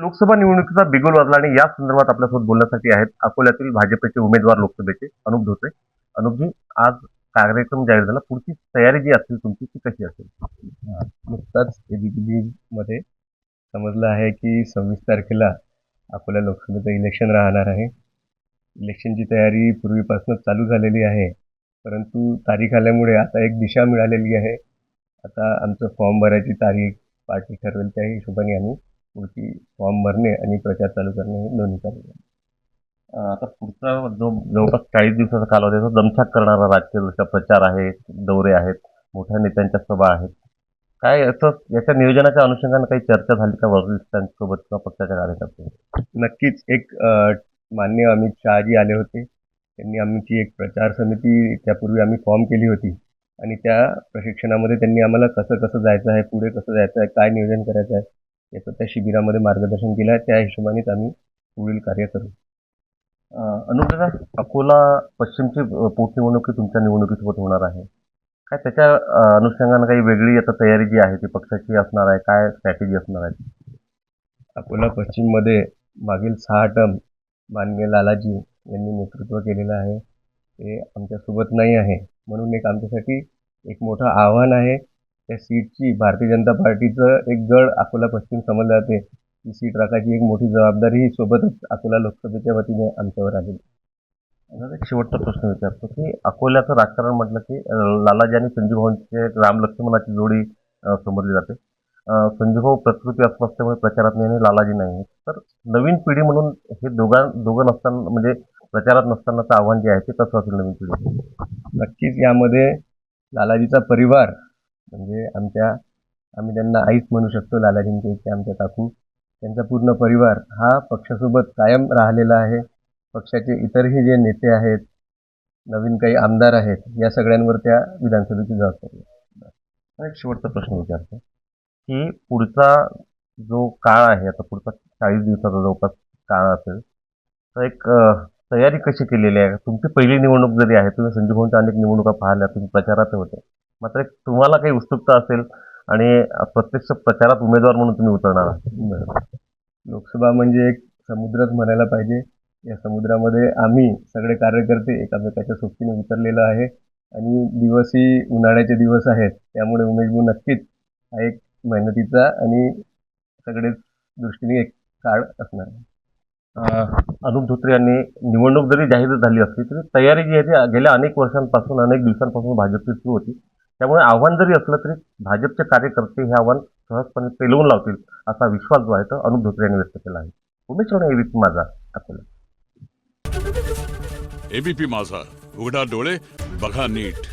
लोकसभा निवडणुकीचा बिगुल वाजला आणि या संदर्भात आपल्यासोबत बोलण्यासाठी आहेत अकोल्यातील भाजपचे उमेदवार लोकसभेचे अनुप धोत्रे. अनुपजी, आज कार्यक्रम जाहीर झाला. पुढची तयारी जी असेल तुमची ती कशी असेल? नुकताच एबीपी मध्ये समजलं आहे की 26 तारखेला अकोला लोकसभेचं इलेक्शन राहणार आहे. इलेक्शनची तयारी पूर्वीपासूनच चालू झालेली आहे, परंतु तारीख आल्यामुळे आता एक दिशा मिळालेली आहे. आता आमचं फॉर्म भरायची तारीख पार्टी ठरवेल त्या हिशोबाने आम्ही पुढची फॉर्म भरणे आणि प्रचार चालू करणे हे दोन्ही चालू आहे. आता पुढचा जो जवळपास 40 दिवसाचा कालावधी दमछाक करणारा राजकीय प्रचार आहे, दौरे आहेत, मोठ्या नेत्यांच्या सभा आहेत. काय असं याच्या नियोजनाच्या अनुषंगाने काही चर्चा झाली का वरिष्ठांसोबत किंवा पक्षाच्या कार्यकर्त्यांसोबत? नक्कीच एक माननीय अमित शहाजी आले होते. त्यांनी आमची एक प्रचार समिती त्यापूर्वी आम्ही फॉर्म केली होती आणि त्या प्रशिक्षणामध्ये त्यांनी आम्हाला कसं कसं जायचं आहे, पुढे कसं जायचं आहे, काय नियोजन करायचं आहे याचं त्या शिबिरामध्ये मार्गदर्शन केलं आहे. त्या हिशोबानेच आम्ही पुढील कार्य करू. अनुराधा, अकोला पश्चिमची पोटनिवडणूक ही तुमच्या निवडणुकीसोबत होणार आहे. काय त्याच्या अनुषंगाने काही वेगळी आता तयारी जी आहे ती पक्षाची असणार आहे, काय स्ट्रॅटेजी असणार आहे? अकोला पश्चिममध्ये मागील 6 टर्म माननीय लालाजी यांनी नेतृत्व केलेलं आहे. ते आमच्यासोबत नाही आहे, म्हणून एक आमच्यासाठी एक मोठं आव्हान आहे. त्या सीटची भारतीय जनता पार्टीचं एक गड अकोला पश्चिम समजलं जाते. ती सीट राखायची एक मोठी जबाबदारी सोबतच अकोला लोकसभेच्या वतीने आमच्यावर आली. एक शेवटचा प्रश्न विचारतो की अकोल्याचं राजकारण म्हटलं की लालाजी आणि संजू भाऊंचे राम लक्ष्मणाची जोडी समजली जाते. संजू भाऊ प्रकृती अस्वस्थतेमुळे प्रचारात नाही आणि लालाजी नाही. तर नवीन पिढी म्हणून हे दोघं नसताना म्हणजे प्रचारात नसतानाचं आव्हान जे आहे ते कसं असेल नवीन पिढी? नक्कीच यामध्ये लालाजीचा परिवार म्हणजे आम्ही त्यांना आईच म्हणू शकतो. लालाजींचे इथे आमच्या काकू, त्यांचा पूर्ण परिवार हा पक्षासोबत कायम राहिलेला आहे. पक्षाचे इतरही जे नेते आहेत, नवीन काही आमदार आहेत, या सगळ्यांवर त्या विधानसभेची जबाबदारी आहे. एक शेवटचा प्रश्न विचारतो की पुढचा जो काळ आहे, आता पुढचा 40 दिवसाचा जवळपास काळ असेल, तर एक तयारी कशी केलेली आहे? तुमची पहिली निवडणूक जरी आहे, तुम्ही संजू भाऊंच्या अनेक निवडणुका पाहिल्या, तुम्ही प्रचारात होते, मात्र एक तुम्हाला काही उत्सुकता असेल आणि प्रत्यक्ष प्रचारात उमेदवार म्हणून तुम्ही उतरणार आहात. लोकसभा म्हणजे एक समुद्रच म्हणायला पाहिजे. या समुद्रामध्ये आम्ही सगळे कार्यकर्ते एकामेकाच्या सोबतीने उतरलेलो आहे आणि दिवसही उन्हाळ्याचे दिवस आहेत, त्यामुळे उमेश भाऊ नक्कीच हा एक मेहनतीचा आणि सगळेच दृष्टीने एक काळ असणार आहे. अनुप धोत्रे यांनी निवडणूक जरी जाहीर झाली असली तरी तयारी जी आहे ती गेल्या अनेक वर्षांपासून अनेक दिवसांपासून भाजपची सुरू होती. त्यामुळे आव्हान जरी असलं तरी भाजपचे कार्यकर्ते हे आव्हान सहजपणे पेलवून लावतील असा विश्वास जो आहे तो अनुप धोत्रे यांनी व्यक्त केला आहे. उमेश एबीपी माझा अकोला. एबीपी माझा, उघडा डोळे बघा नीट.